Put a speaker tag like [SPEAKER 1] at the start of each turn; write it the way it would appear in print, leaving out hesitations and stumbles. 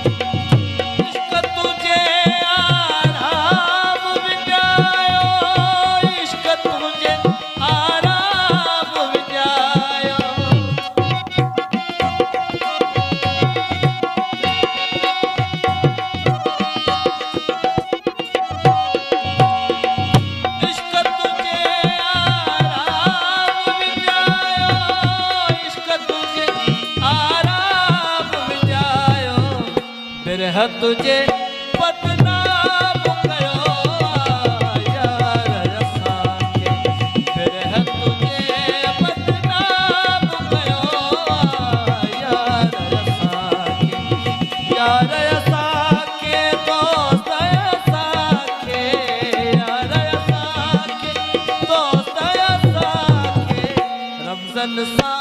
[SPEAKER 1] इश्क तुझे आराम विञायो, इश्क तुझे आराम विञायो। इश्क तुझे आराम विञायो, इश्क तुझे आराम विञायो। बिरह तुझे बदनाम कयो यार असांखे, बिरह तुझे बदनाम कयो यार असांखे, यार असांखे दोस्त असांखे, यार असांखे दोस्त असांखे। रमज़न सां